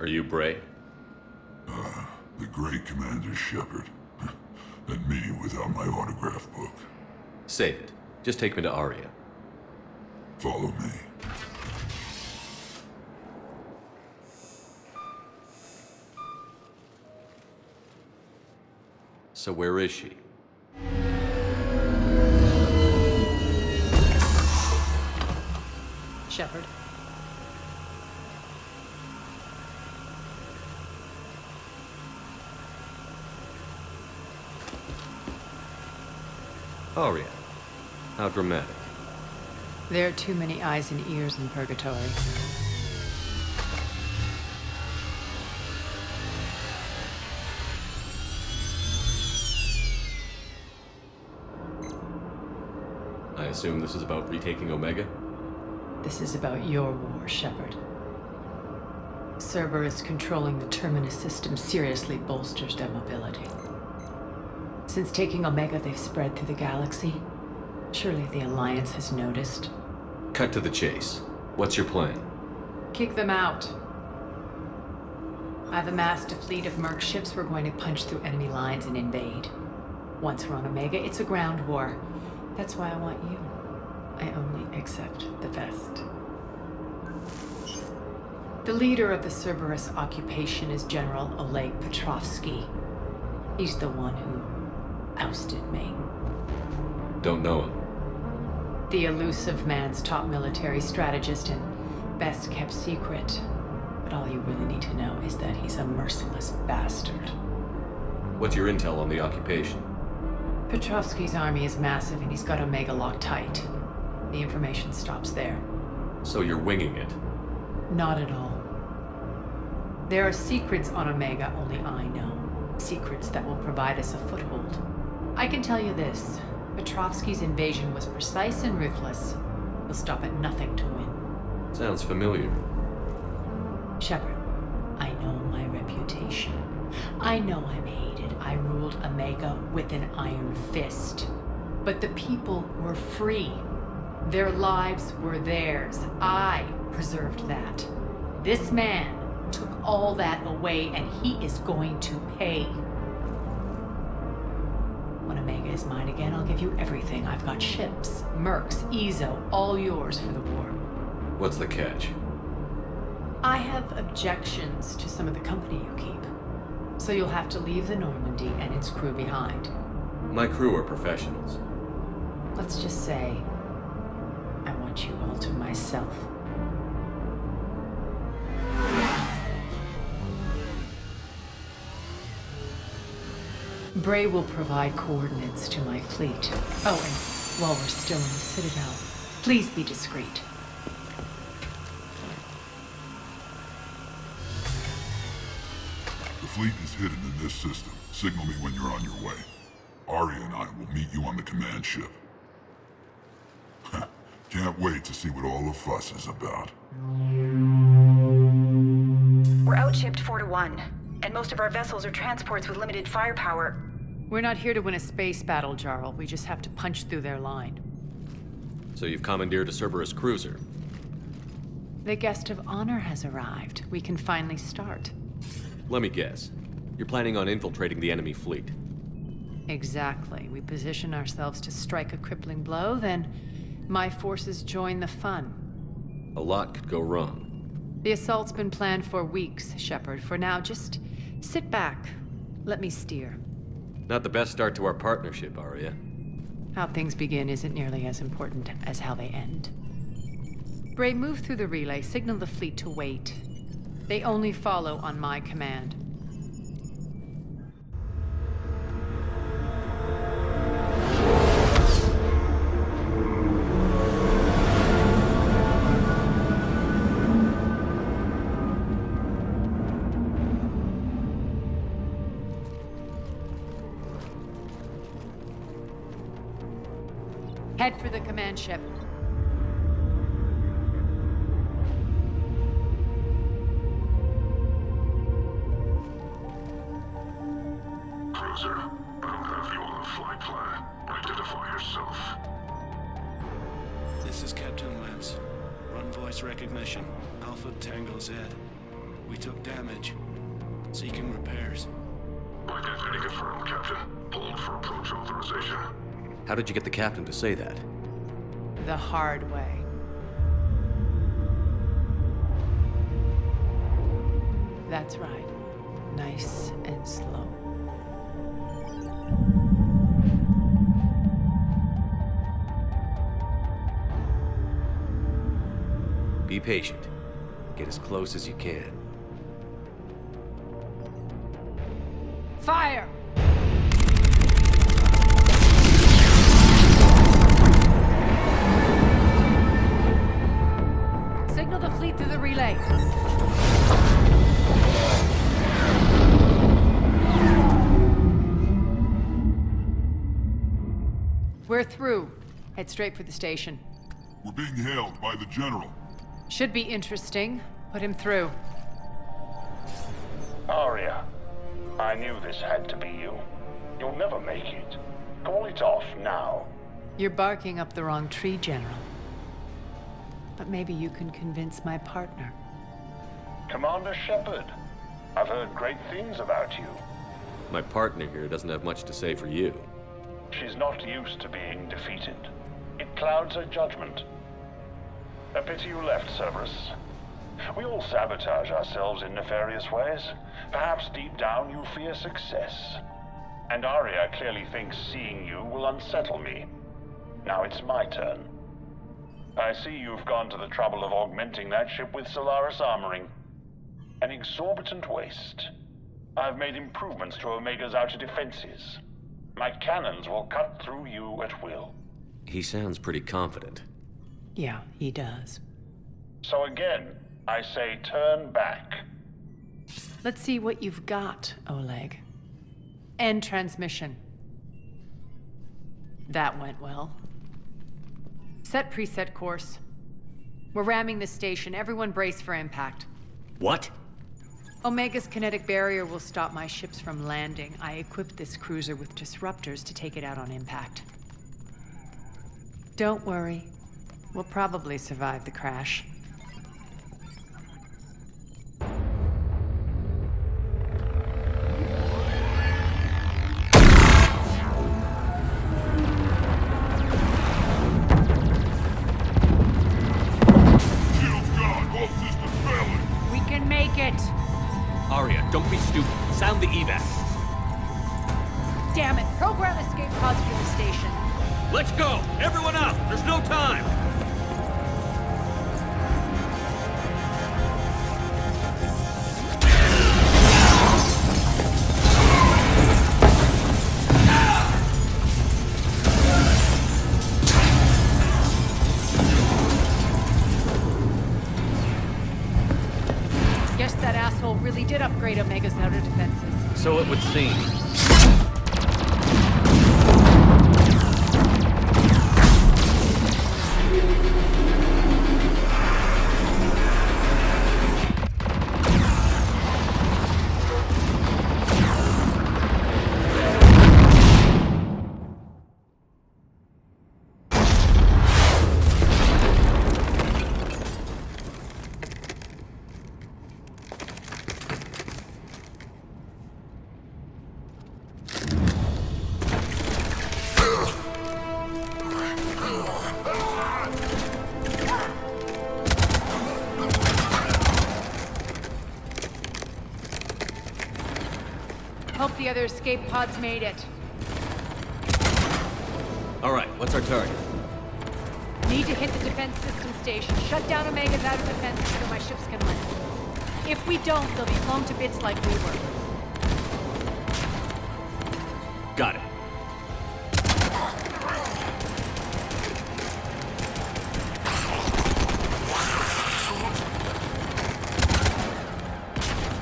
Are you Bray? The great Commander Shepard. And me without my autograph book. Save it. Just take me to Aria. Follow me. So where is she? Shepard. Aria. How dramatic. There are too many eyes and ears in Purgatory. I assume this is about retaking Omega? This is about your war, Shepard. Cerberus controlling the Terminus system seriously bolsters their mobility. Since taking Omega, they've spread through the galaxy. Surely the Alliance has noticed. Cut to the chase. What's your plan? Kick them out. I've amassed a fleet of merc ships. We're going to punch through enemy lines and invade. Once we're on Omega, it's a ground war. That's why I want you. I only accept the best. The leader of the Cerberus occupation is General Oleg Petrovsky. He's the one who ousted me. Don't know him. The elusive man's top military strategist and best kept secret. But all you really need to know is that he's a merciless bastard. What's your intel on the occupation? Petrovsky's army is massive and he's got Omega locked tight. The information stops there. So you're winging it? Not at all. There are secrets on Omega only I know. Secrets that will provide us a foothold. I can tell you this. Petrovsky's invasion was precise and ruthless. He'll stop at nothing to win. Sounds familiar. Shepard, I know my reputation. I know I'm hated. I ruled Omega with an iron fist. But the people were free. Their lives were theirs. I preserved that. This man took all that away, and he is going to pay. When Omega is mine again, I'll give you everything. I've got ships, mercs, Ezo, all yours for the war. What's the catch? I have objections to some of the company you keep. So you'll have to leave the Normandy and its crew behind. My crew are professionals. Let's just say, I want you all to myself. Bray will provide coordinates to my fleet. Oh, and while we're still in the Citadel, please be discreet. The fleet is hidden in this system. Signal me when you're on your way. Aria and I will meet you on the command ship. Can't wait to see what all the fuss is about. We're outshipped 4-1, and most of our vessels are transports with limited firepower. We're not here to win a space battle, Jarl. We just have to punch through their line. So you've commandeered a Cerberus cruiser? The guest of honor has arrived. We can finally start. Let me guess. You're planning on infiltrating the enemy fleet? Exactly. We position ourselves to strike a crippling blow, then my forces join the fun. A lot could go wrong. The assault's been planned for weeks, Shepard. For now, just sit back. Let me steer. Not the best start to our partnership, Aria. How things begin isn't nearly as important as how they end. Bray, move through the relay. Signal the fleet to wait. They only follow on my command. Head for the command ship. Cruiser, I don't have you on the flight plan. Identify yourself. This is Captain Lance. Run voice recognition. Alpha Tango Z. We took damage. Seeking repairs. Identity confirmed, Captain. Hold for approach authorization. How did you get the captain to say that? The hard way. That's right. Nice and slow. Be patient. Get as close as you can. Fire! Signal the fleet through the relay. We're through. Head straight for the station. We're being hailed by the General. Should be interesting. Put him through. Aria, I knew this had to be you. You'll never make it. Call it off now. You're barking up the wrong tree, General. But maybe you can convince my partner. Commander Shepard, I've heard great things about you. My partner here doesn't have much to say for you. She's not used to being defeated. It clouds her judgment. A pity you left, Cerberus. We all sabotage ourselves in nefarious ways. Perhaps deep down you fear success. And Aria clearly thinks seeing you will unsettle me. Now it's my turn. I see you've gone to the trouble of augmenting that ship with Solaris armoring. An exorbitant waste. I've made improvements to Omega's outer defenses. My cannons will cut through you at will. He sounds pretty confident. Yeah, he does. So again, I say turn back. Let's see what you've got, Oleg. End transmission. That went well. Set preset course. We're ramming the station. Everyone brace for impact. What? Omega's kinetic barrier will stop my ships from landing. I equipped this cruiser with disruptors to take it out on impact. Don't worry. We'll probably survive the crash. Shield's gone. All systems failing. We can make it! Aria, don't be stupid. Sound the evac. Damn it! Program escape pods for the station. Let's go! Everyone out! There's no time! Guess that asshole really did upgrade Omega's outer defenses. So it would seem. Hope the other escape pods made it. All right, what's our target? Need to hit the defense system station. Shut down Omega's outer defenses so my ships can land. If we don't, they'll be blown to bits like we were. Got it.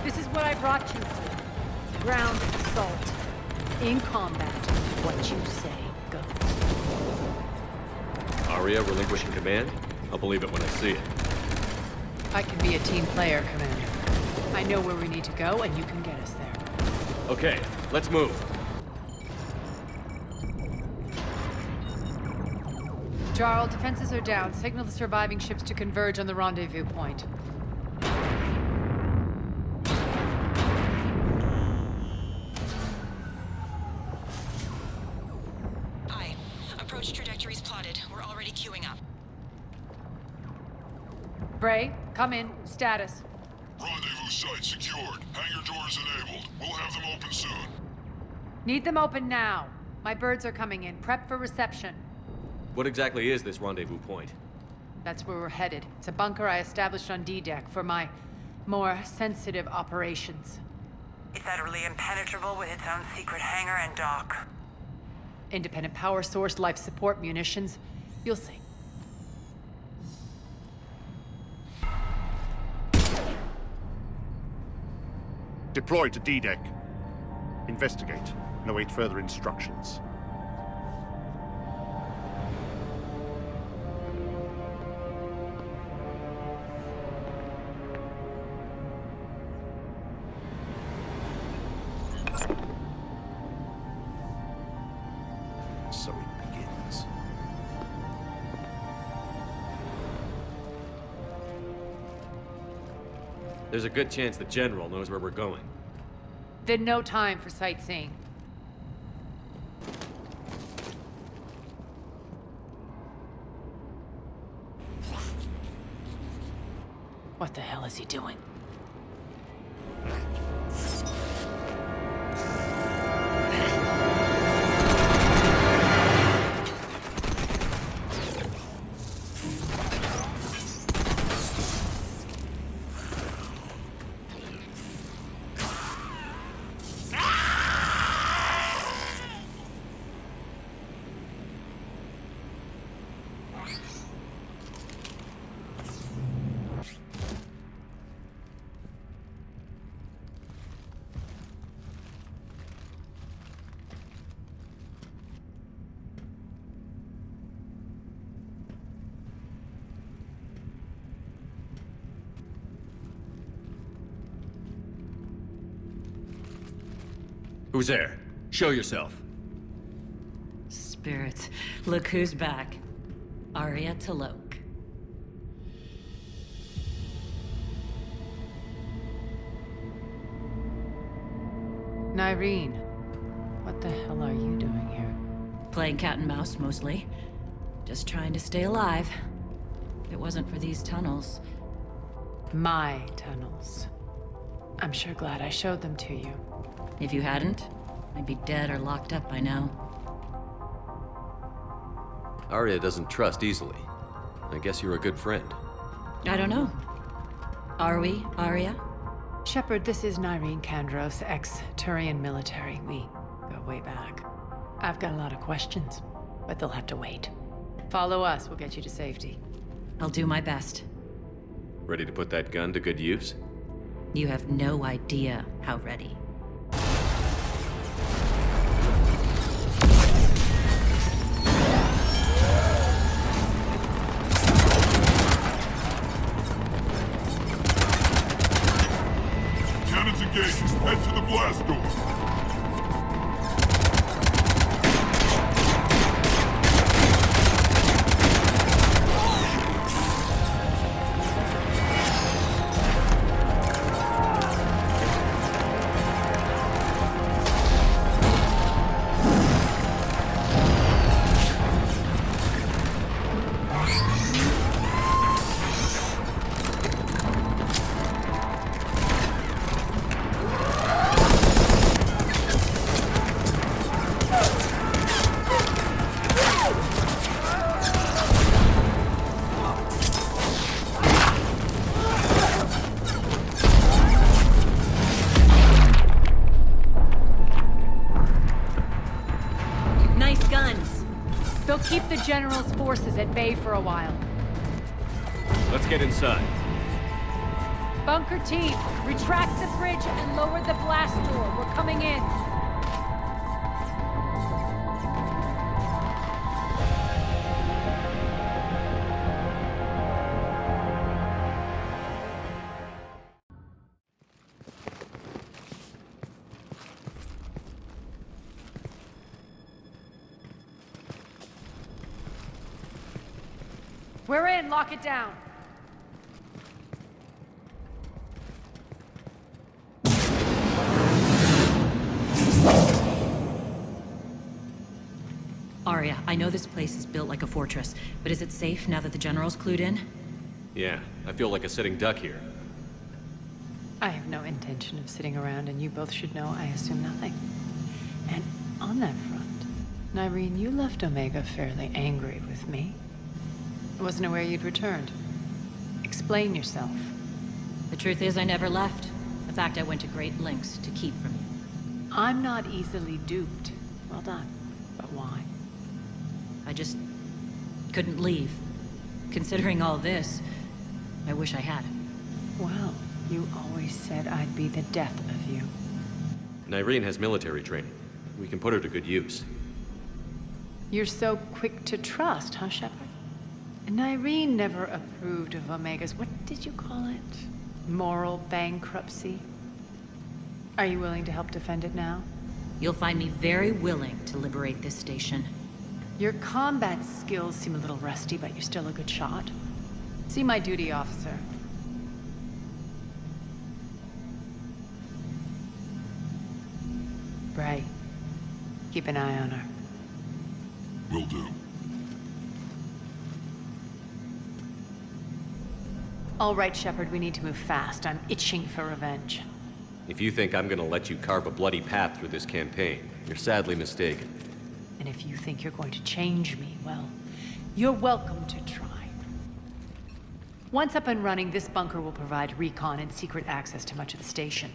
This is what I brought you for. Ground assault. In combat, what you say goes. Aria relinquishing command? I'll believe it when I see it. I can be a team player, Commander. I know where we need to go, and you can get us there. Okay, let's move. Jarl, defenses are down. Signal the surviving ships to converge on the rendezvous point. Bray, come in. Status. Rendezvous site secured. Hangar doors enabled. We'll have them open soon. Need them open now. My birds are coming in. Prep for reception. What exactly is this rendezvous point? That's where we're headed. It's a bunker I established on D-Deck for my more sensitive operations. It's utterly impenetrable with its own secret hangar and dock. Independent power source, life support, munitions. You'll see. Deploy to D-Deck. Investigate and await further instructions. So it begins. There's a good chance the General knows where we're going. Then no time for sightseeing. What the hell is he doing? Who's there? Show yourself. Spirits, look who's back. Aria T'Loak. Nyreen, what the hell are you doing here? Playing cat and mouse, mostly. Just trying to stay alive. If it wasn't for these tunnels. My tunnels. I'm sure glad I showed them to you. If you hadn't, I'd be dead or locked up by now. Aria doesn't trust easily. I guess you're a good friend. I don't know. Are we, Aria? Shepard, this is Nyreen Kandros, ex-Turian military. We go way back. I've got a lot of questions, but they'll have to wait. Follow us, we'll get you to safety. I'll do my best. Ready to put that gun to good use? You have no idea how ready. Cannons engaged. Head to the blast door. They'll keep the General's forces at bay for a while. Let's get inside. Bunker team, retract the bridge and lower the blast door. We're coming in. We're in. Lock it down. Aria, I know this place is built like a fortress, but is it safe now that the General's clued in? Yeah, I feel like a sitting duck here. I have no intention of sitting around, and you both should know I assume nothing. And on that front, Nyreen, you left Omega fairly angry with me. I wasn't aware you'd returned. Explain yourself. The truth is, I never left. In fact, I went to great lengths to keep from you. I'm not easily duped. Well done. But why? I just couldn't leave. Considering all this, I wish I had. Well, you always said I'd be the death of you. Nyreen has military training. We can put her to good use. You're so quick to trust, huh, Shepard? Nyreen never approved of Omega's, what did you call it? Moral bankruptcy? Are you willing to help defend it now? You'll find me very willing to liberate this station. Your combat skills seem a little rusty, but you're still a good shot. See my duty officer. Bray, keep an eye on her. Will do. All right, Shepard, we need to move fast. I'm itching for revenge. If you think I'm gonna let you carve a bloody path through this campaign, you're sadly mistaken. And if you think you're going to change me, well, you're welcome to try. Once up and running, this bunker will provide recon and secret access to much of the station.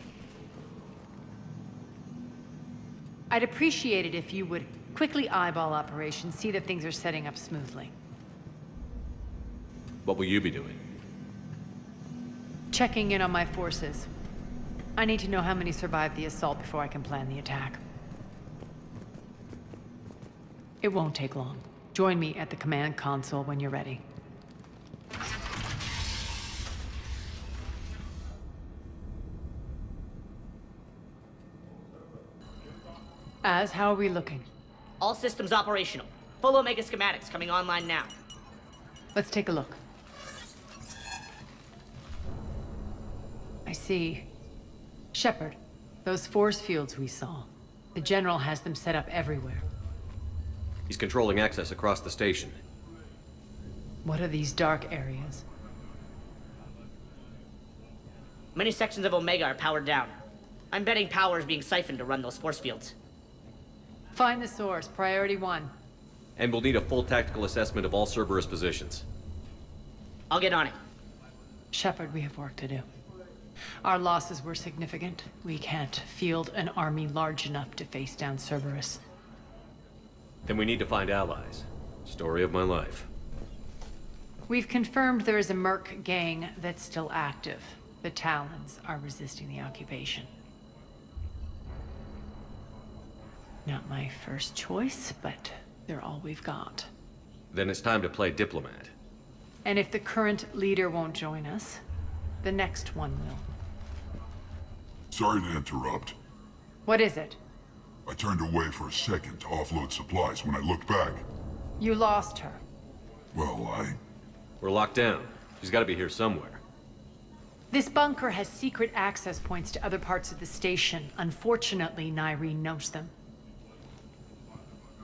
I'd appreciate it if you would quickly eyeball operations, see that things are setting up smoothly. What will you be doing? Checking in on my forces. I need to know how many survived the assault before I can plan the attack. It won't take long. Join me at the command console when you're ready. How are we looking? All systems operational. Full Omega schematics coming online now. Let's take a look. I see. Shepard, those force fields we saw. The General has them set up everywhere. He's controlling access across the station. What are these dark areas? Many sections of Omega are powered down. I'm betting power is being siphoned to run those force fields. Find the source, priority 1. And we'll need a full tactical assessment of all Cerberus positions. I'll get on it. Shepard, we have work to do. Our losses were significant. We can't field an army large enough to face down Cerberus. Then we need to find allies. Story of my life. We've confirmed there is a Merc gang that's still active. The Talons are resisting the occupation. Not my first choice, but they're all we've got. Then it's time to play diplomat. And if the current leader won't join us, the next one will. Sorry to interrupt. What is it? I turned away for a second to offload supplies. When I looked back, You lost her. well, We're locked down. She's gotta be here somewhere. This bunker has secret access points to other parts of the station. Unfortunately, Nyreen knows them.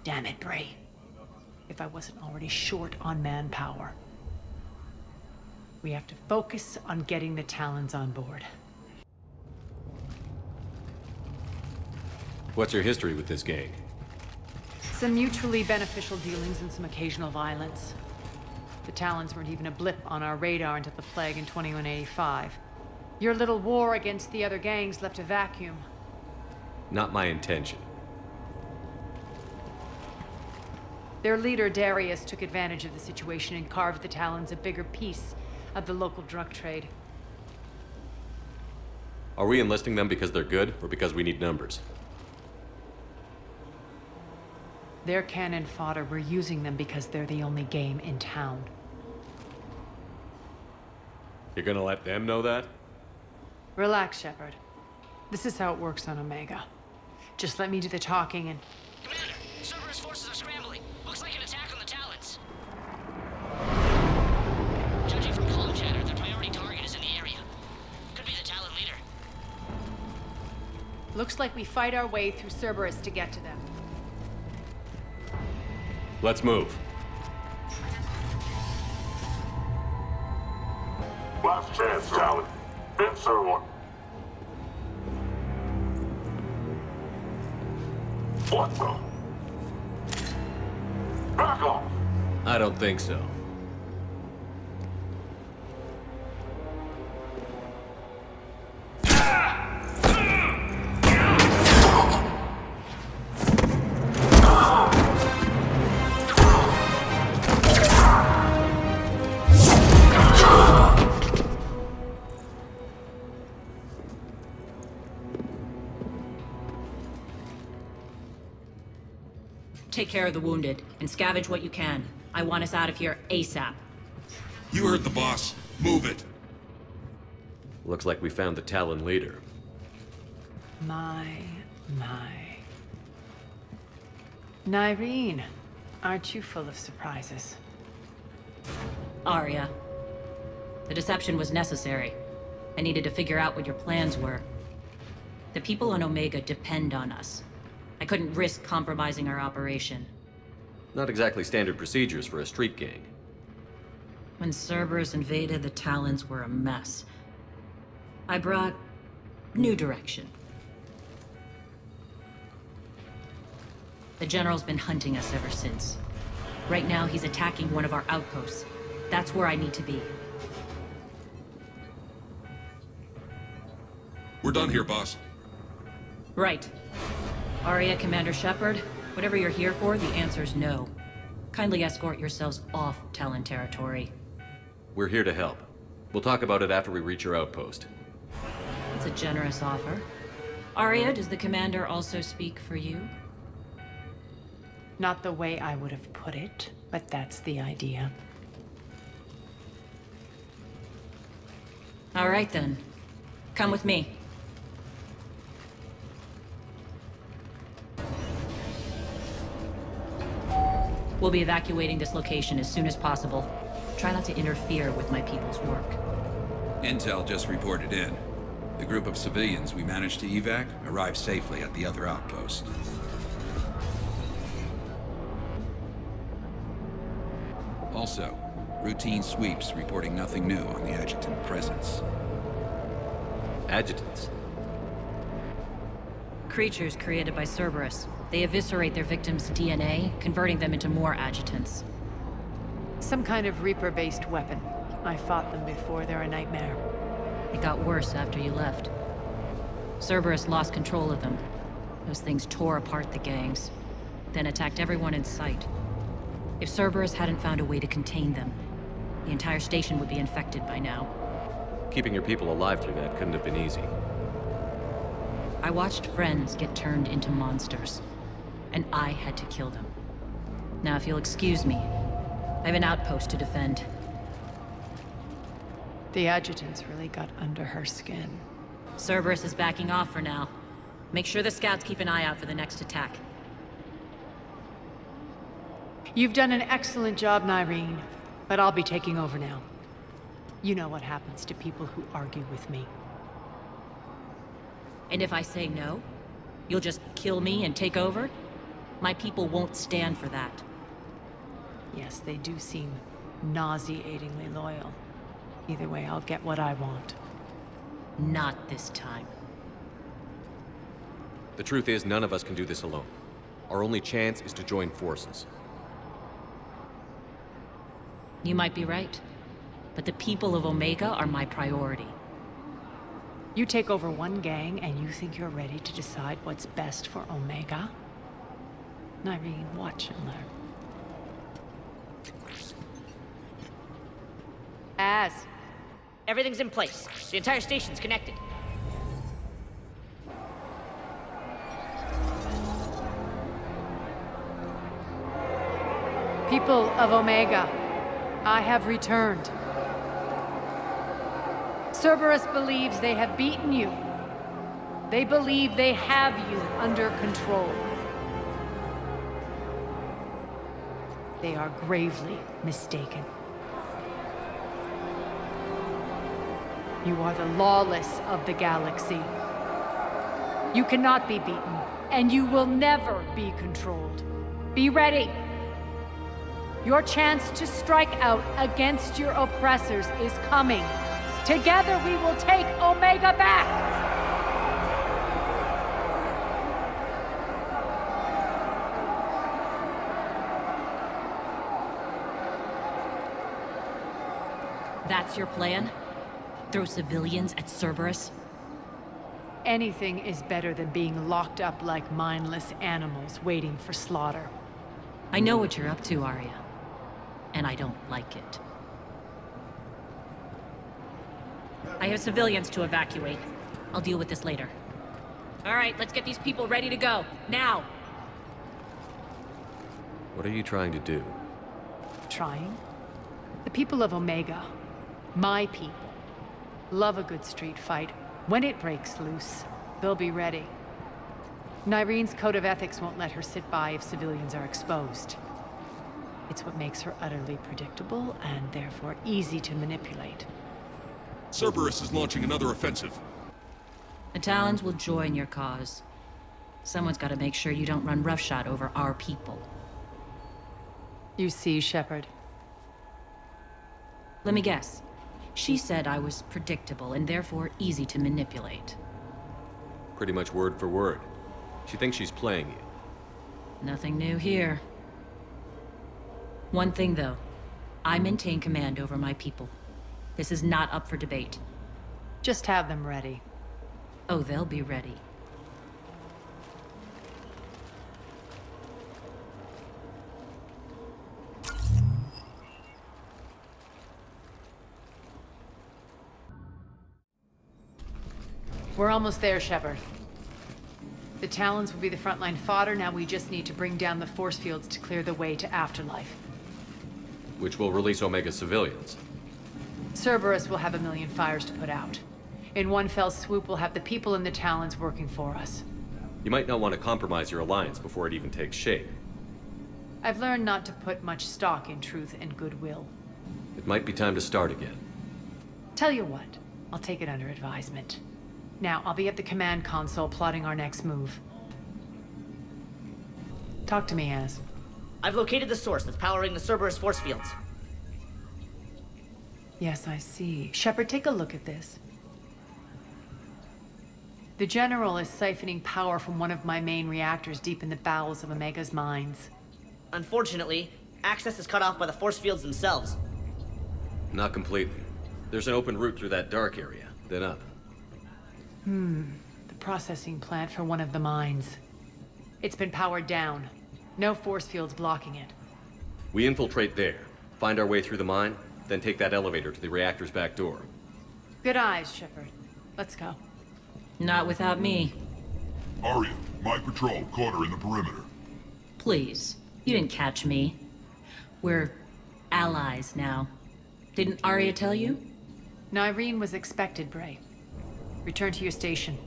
Damn it, Bray. If I wasn't already short on manpower. We have to focus on getting the Talons on board. What's your history with this gang? Some mutually beneficial dealings and some occasional violence. The Talons weren't even a blip on our radar until the plague in 2185. Your little war against the other gangs left a vacuum. Not my intention. Their leader, Darius, took advantage of the situation and carved the Talons a bigger piece of the local drug trade. Are we enlisting them because they're good, or because we need numbers? They're cannon fodder. We're using them because they're the only game in town. You're gonna let them know that? Relax, Shepard. This is how it works on Omega. Just let me do the talking and... Commander, Cerberus forces are scrambling. Looks like an attack on the Talons. Judging from comm chatter, their priority target is in the area. Could be the Talon leader. Looks like we fight our way through Cerberus to get to them. Let's move. Last chance, Talon. Answer one. What the? Back off! I don't think so. Take care of the wounded, and scavenge what you can. I want us out of here ASAP. You heard the boss. Move it. Looks like we found the Talon leader. My. Nyreen, aren't you full of surprises? Aria. The deception was necessary. I needed to figure out what your plans were. The people on Omega depend on us. I couldn't risk compromising our operation. Not exactly standard procedures for a street gang. When Cerberus invaded, the Talons were a mess. I brought new direction. The General's been hunting us ever since. Right now, he's attacking one of our outposts. That's where I need to be. We're done here, boss. Right. Aria, Commander Shepard, whatever you're here for, the answer's no. Kindly escort yourselves off Talon territory. We're here to help. We'll talk about it after we reach your outpost. It's a generous offer. Aria, does the Commander also speak for you? Not the way I would have put it, but that's the idea. All right then. Come with me. We'll be evacuating this location as soon as possible. Try not to interfere with my people's work. Intel just reported in. The group of civilians we managed to evac arrived safely at the other outpost. Also, routine sweeps reporting nothing new on the adjutant presence. Adjutants? Creatures created by Cerberus. They eviscerate their victims' DNA, converting them into more adjutants. Some kind of Reaper-based weapon. I fought them before, they're a nightmare. It got worse after you left. Cerberus lost control of them. Those things tore apart the gangs, then attacked everyone in sight. If Cerberus hadn't found a way to contain them, the entire station would be infected by now. Keeping your people alive through that couldn't have been easy. I watched friends get turned into monsters, and I had to kill them. Now, if you'll excuse me, I have an outpost to defend. The adjutants really got under her skin. Cerberus is backing off for now. Make sure the scouts keep an eye out for the next attack. You've done an excellent job, Nyreen, but I'll be taking over now. You know what happens to people who argue with me. And if I say no, you'll just kill me and take over? My people won't stand for that. Yes, they do seem nauseatingly loyal. Either way, I'll get what I want. Not this time. The truth is, none of us can do this alone. Our only chance is to join forces. You might be right, but the people of Omega are my priority. You take over one gang and you think you're ready to decide what's best for Omega? Nyreen, watch and learn. Everything's in place. The entire station's connected. People of Omega, I have returned. Cerberus believes they have beaten you. They believe they have you under control. They are gravely mistaken. You are the lawless of the galaxy. You cannot be beaten, and you will never be controlled. Be ready. Your chance to strike out against your oppressors is coming. Together we will take Omega back! That's your plan? Throw civilians at Cerberus? Anything is better than being locked up like mindless animals waiting for slaughter. I know what you're up to, Aria. And I don't like it. I have civilians to evacuate. I'll deal with this later. All right, let's get these people ready to go. Now! What are you trying to do? Trying? The people of Omega, my people, love a good street fight. When it breaks loose, they'll be ready. Nyrene's code of ethics won't let her sit by if civilians are exposed. It's what makes her utterly predictable and therefore easy to manipulate. Cerberus is launching another offensive. The Talons will join your cause. Someone's got to make sure you don't run roughshod over our people. You see, Shepard? Let me guess. She said I was predictable and therefore easy to manipulate. Pretty much word for word. She thinks she's playing you. Nothing new here. One thing, though. I maintain command over my people. This is not up for debate. Just have them ready. Oh, they'll be ready. We're almost there, Shepard. The Talons will be the frontline fodder. Now we just need to bring down the force fields to clear the way to Afterlife. Which will release Omega civilians. Cerberus will have 1,000,000 fires to put out. In one fell swoop, we'll have the people in the Talons working for us. You might not want to compromise your alliance before it even takes shape. I've learned not to put much stock in truth and goodwill. It might be time to start again. Tell you what, I'll take it under advisement. Now, I'll be at the command console plotting our next move. Talk to me, Az. I've located the source that's powering the Cerberus force fields. Yes, I see. Shepard, take a look at this. The General is siphoning power from one of my main reactors deep in the bowels of Omega's mines. Unfortunately, access is cut off by the force fields themselves. Not completely. There's an open route through that dark area, then up. The processing plant for one of the mines. It's been powered down. No force fields blocking it. We infiltrate there, find our way through the mine, then take that elevator to the reactor's back door. Good eyes, Shepard. Let's go. Not without me. Aria, my patrol caught her in the perimeter. Please. You didn't catch me. We're allies now. Didn't Aria tell you? Nyrene was expected, Bray. Return to your station.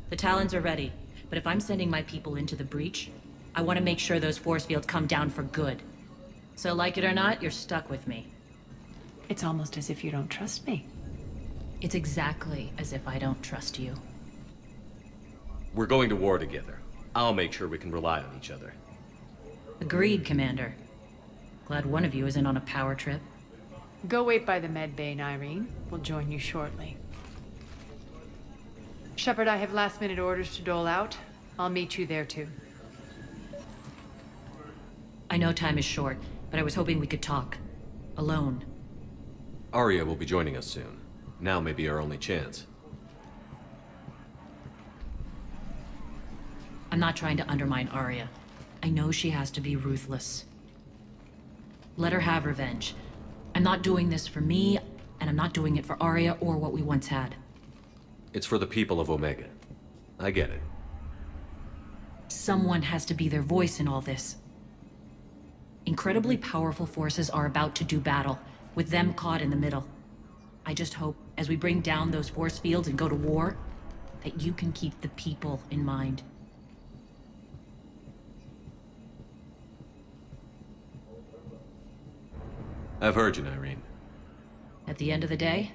The Talons are ready, but if I'm sending my people into the breach, I want to make sure those force fields come down for good. So like it or not, you're stuck with me. It's almost as if you don't trust me. It's exactly as if I don't trust you. We're going to war together. I'll make sure we can rely on each other. Agreed, Commander. Glad one of you isn't on a power trip. Go wait by the med bay, Nyrene. We'll join you shortly. Shepard, I have last-minute orders to dole out. I'll meet you there, too. I know time is short, but I was hoping we could talk. Alone. Aria will be joining us soon. Now may be our only chance. I'm not trying to undermine Aria. I know she has to be ruthless. Let her have revenge. I'm not doing this for me, and I'm not doing it for Aria or what we once had. It's for the people of Omega. I get it. Someone has to be their voice in all this. Incredibly powerful forces are about to do battle, with them caught in the middle. I just hope, as we bring down those force fields and go to war, that you can keep the people in mind. I've heard you, Nyrene. At the end of the day,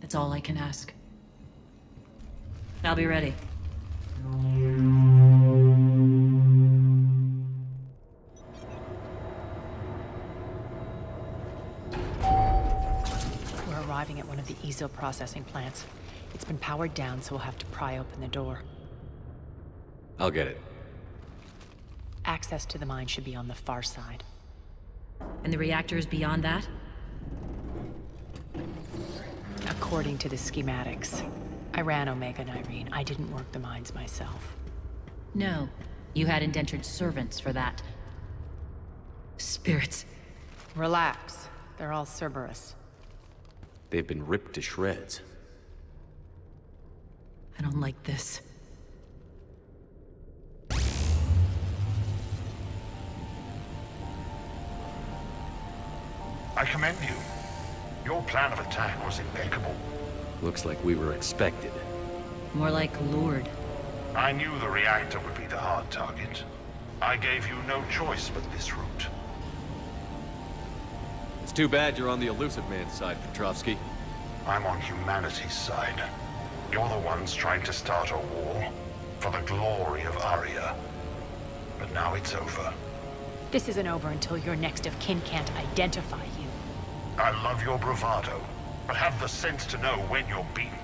that's all I can ask. I'll be ready. arriving at one of the ezo processing plants. It's been powered down, so we'll have to pry open the door. I'll get it. Access to the mine should be on the far side. And the reactors beyond that? According to the schematics. I ran Omega and Irene. I didn't work the mines myself. No. You had indentured servants for that. Spirits. Relax. They're all Cerberus. They've been ripped to shreds. I don't like this. I commend you. Your plan of attack was impeccable. Looks like we were expected. More like lured. I knew the reactor would be the hard target. I gave you no choice but this route. It's too bad you're on the Elusive Man's side, Petrovsky. I'm on humanity's side. You're the ones trying to start a war for the glory of Aria. But now it's over. This isn't over until your next of kin can't identify you. I love your bravado, but have the sense to know when you're beaten.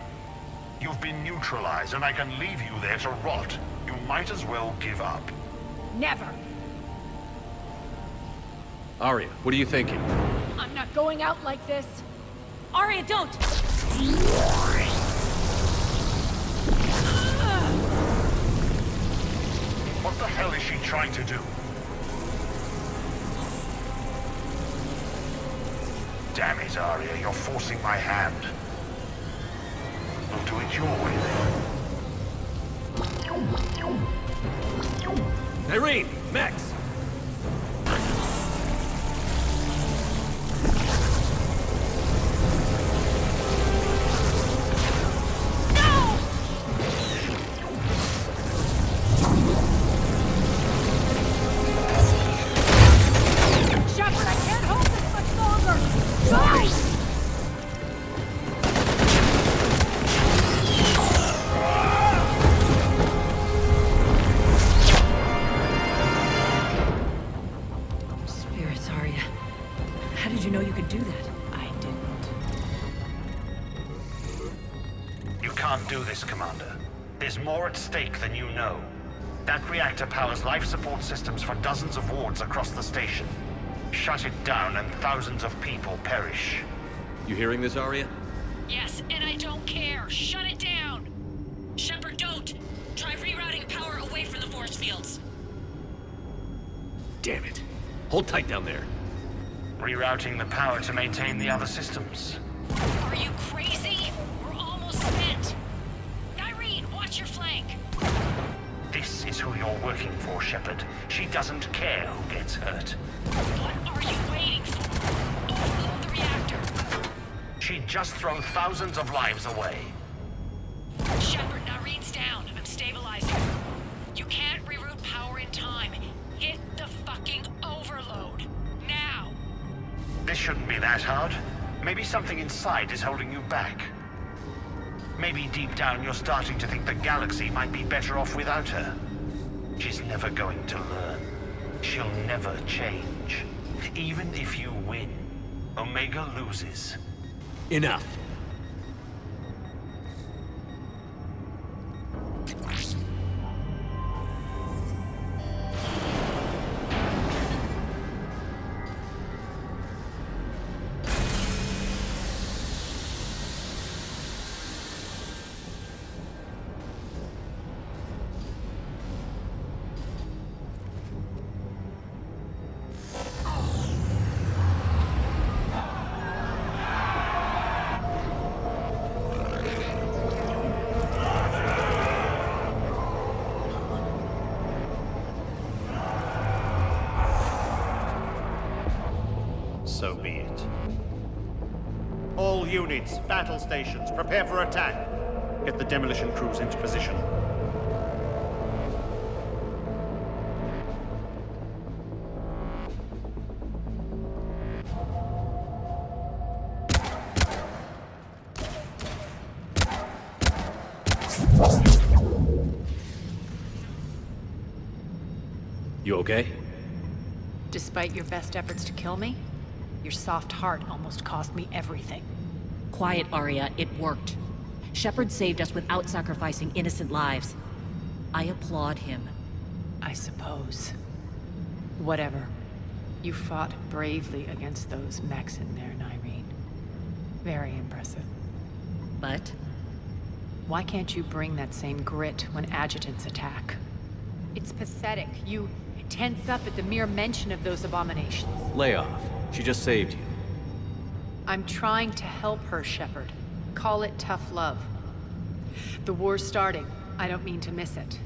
You've been neutralized, and I can leave you there to rot. You might as well give up. Never! Aria, what are you thinking? I'm not going out like this! Aria, don't! What the hell is she trying to do? Damn it, Aria, you're forcing my hand. We'll do it your way, then. Irene! Max! Shepard, I can't hold this much longer! Go! Spirits, Aria. How did you know you could do that? I didn't. You can't do this, Commander. There's more at stake than you know. That reactor powers life support systems for dozens of wards across the station. Shut it down and thousands of people perish. You hearing this, Aria? Yes, and I don't care. Shut it down! Shepard, don't! Try rerouting power away from the force fields. Damn it. Hold tight down there. Rerouting the power to maintain the other systems. Are you crazy? We're almost spent. Irene, watch your flank. This is who you're working for, Shepard. She doesn't care who gets hurt. What are you waiting for? Overload the reactor. She'd just throw thousands of lives away. Shepard, Irene's down. I'm stabilizing. You can't reroute power in time. Hit the fucking overload. Now! This shouldn't be that hard. Maybe something inside is holding you back. Maybe deep down you're starting to think the galaxy might be better off without her. She's never going to learn. She'll never change. Even if you win, Omega loses. Enough. So be it. All units, battle stations, prepare for attack. Get the demolition crews into position. You okay? Despite your best efforts to kill me, your soft heart almost cost me everything. Quiet, Aria. It worked. Shepard saved us without sacrificing innocent lives. I applaud him. I suppose. Whatever. You fought bravely against those mechs in there, Nyreen. Very impressive. But? Why can't you bring that same grit when adjutants attack? It's pathetic. You tense up at the mere mention of those abominations. Lay off. She just saved you. I'm trying to help her, Shepard. Call it tough love. The war's starting. I don't mean to miss it.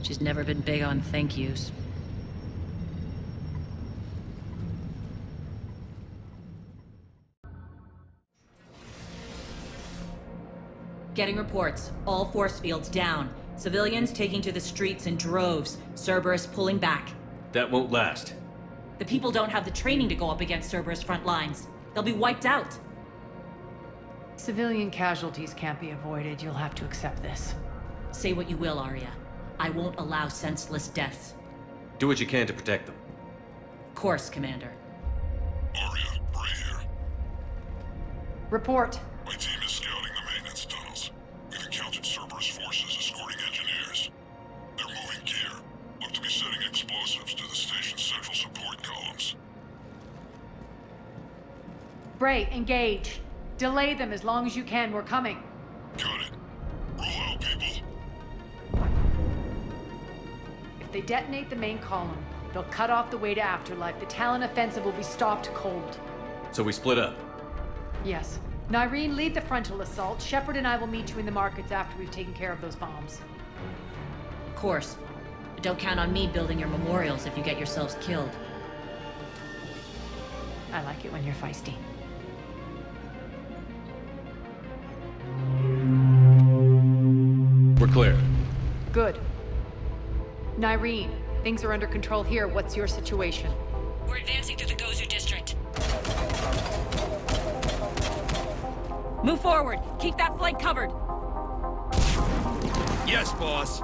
She's never been big on thank yous. Getting reports. All force fields down. Civilians taking to the streets in droves. Cerberus pulling back. That won't last. The people don't have the training to go up against Cerberus front lines. They'll be wiped out. Civilian casualties can't be avoided. You'll have to accept this. Say what you will, Aria. I won't allow senseless deaths. Do what you can to protect them. Of course, Commander. Aria, Bray here. Report. My team is scouting the maintenance tunnels. We've encountered Cerberus forces escorting engineers. They're moving gear. Look to be setting explosives to the station's central support columns. Bray, engage. Delay them as long as you can. We're coming. Got it. Roll out, people. If they detonate the main column, they'll cut off the way to Afterlife. The Talon offensive will be stopped cold. So we split up. Yes. Nyreen, lead the frontal assault. Shepard and I will meet you in the markets after we've taken care of those bombs. Of course. But don't count on me building your memorials if you get yourselves killed. I like it when you're feisty. We're clear. Good. Nyreen, things are under control here. What's your situation? We're advancing through the Gozu district. Move forward. Keep that flank covered. Yes, boss.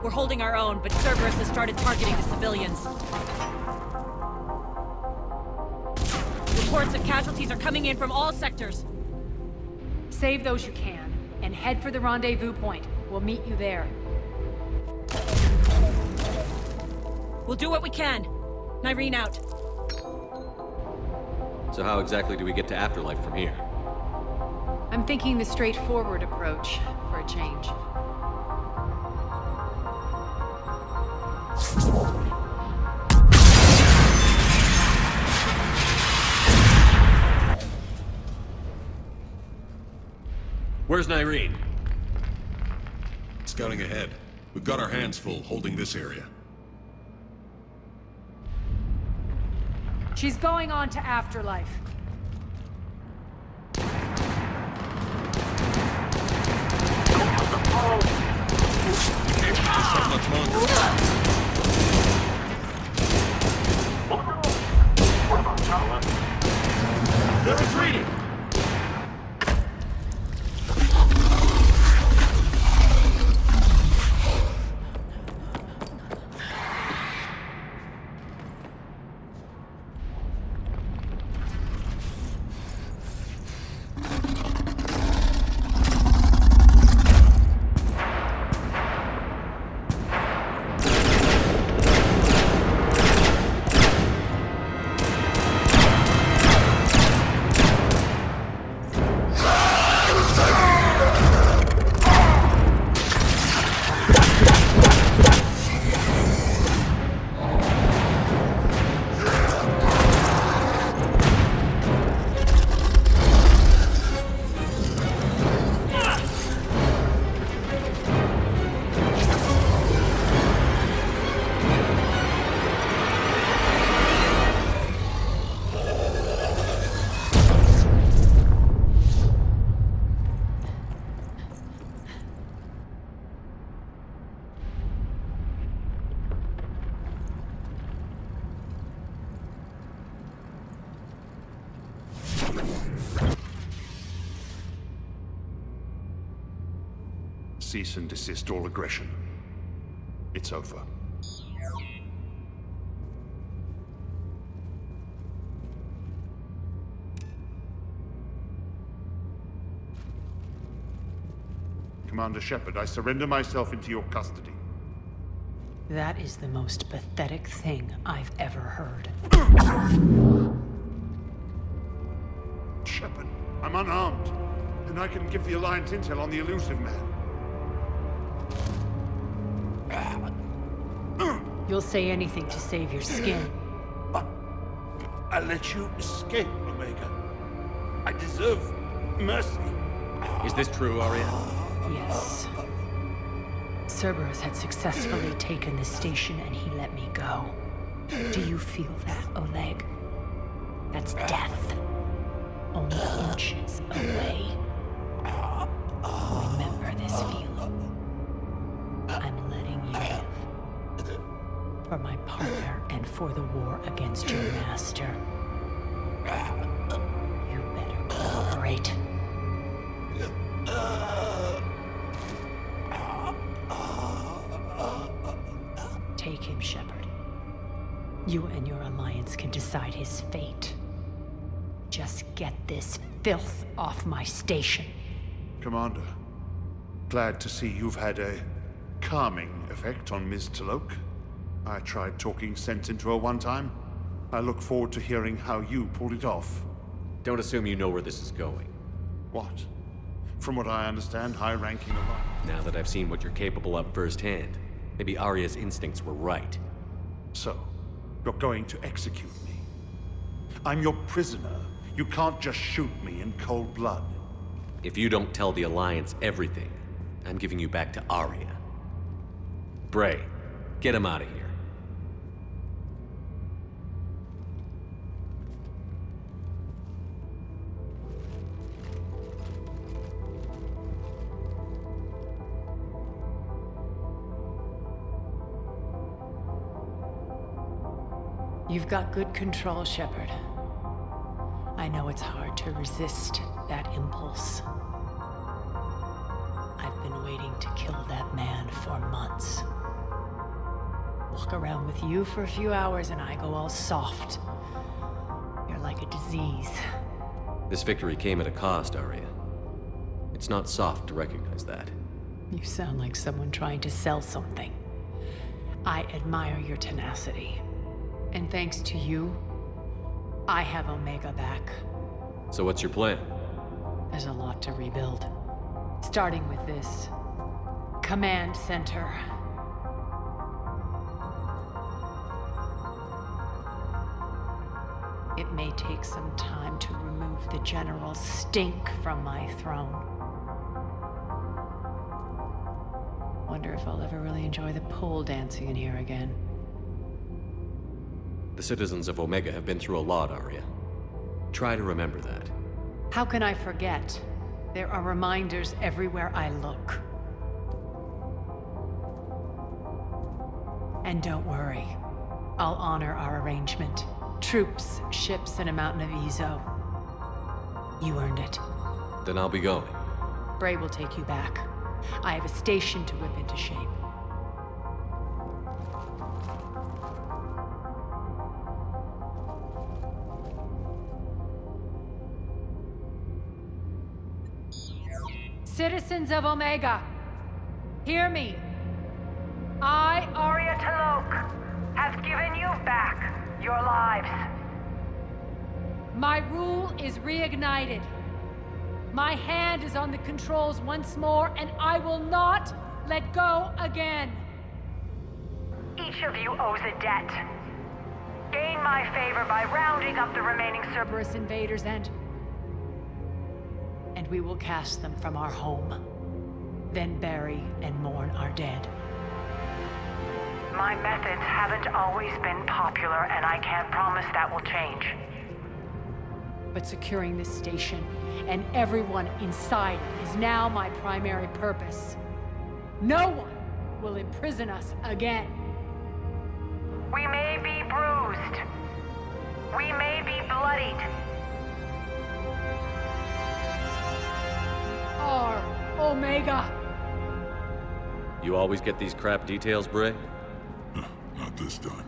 We're holding our own, but Cerberus has started targeting the civilians. Reports of casualties are coming in from all sectors. Save those you can, and head for the rendezvous point. We'll meet you there. We'll do what we can. Nyreen out. So how exactly do we get to Afterlife from here? I'm thinking the straightforward approach, for a change. Where's Nyreen? Scouting ahead. We've got our hands full holding this area. She's going on to Afterlife. Can't keep this up much longer. They're retreating! Cease and desist all aggression. It's over. Commander Shepard, I surrender myself into your custody. That is the most pathetic thing I've ever heard. Shepard, I'm unarmed, and I can give the Alliance intel on the elusive man. You'll say anything to save your skin. I let you escape, Omega. I deserve mercy. Is this true, Aria? Yes. Cerberus had successfully taken the station and he let me go. Do you feel that, Oleg? That's death. Only inches away. Remember this feeling. I'm letting you live. For my partner and for the war against your master. You better cooperate. Take him, Shepard. You and your Alliance can decide his fate. Just get this filth off my station. Commander, glad to see you've had a calming effect on Ms. T'Loak. I tried talking sense into her one time. I look forward to hearing how you pulled it off. Don't assume you know where this is going. What? From what I understand, high-ranking Alliance. Now that I've seen what you're capable of firsthand, maybe Aria's instincts were right. So, you're going to execute me. I'm your prisoner. You can't just shoot me in cold blood. If you don't tell the Alliance everything, I'm giving you back to Aria. Bray, get him out of here. You've got good control, Shepard. I know it's hard to resist that impulse. I've been waiting to kill that man for months. Walk around with you for a few hours and I go all soft. You're like a disease. This victory came at a cost, Aria. It's not soft to recognize that. You sound like someone trying to sell something. I admire your tenacity. And thanks to you, I have Omega back. So what's your plan? There's a lot to rebuild. Starting with this command center. It may take some time to remove the general's stink from my throne. Wonder if I'll ever really enjoy the pole dancing in here again. The citizens of Omega have been through a lot, Aria. Try to remember that. How can I forget? There are reminders everywhere I look. And don't worry. I'll honor our arrangement. Troops, ships, and a mountain of Ezo. You earned it. Then I'll be going. Bray will take you back. I have a station to whip into shape. Citizens of Omega, hear me. I, Aria T'Loak, have given you back your lives. My rule is reignited. My hand is on the controls once more, and I will not let go again. Each of you owes a debt. Gain my favor by rounding up the remaining Cerberus invaders and we will cast them from our home. Then bury and mourn our dead. My methods haven't always been popular, and I can't promise that will change. But securing this station and everyone inside it is now my primary purpose. No one will imprison us again. We may be bruised. We may be bloodied. Omega. You always get these crap details, Bray? Not this time.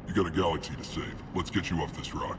You got a galaxy to save. Let's get you off this rock.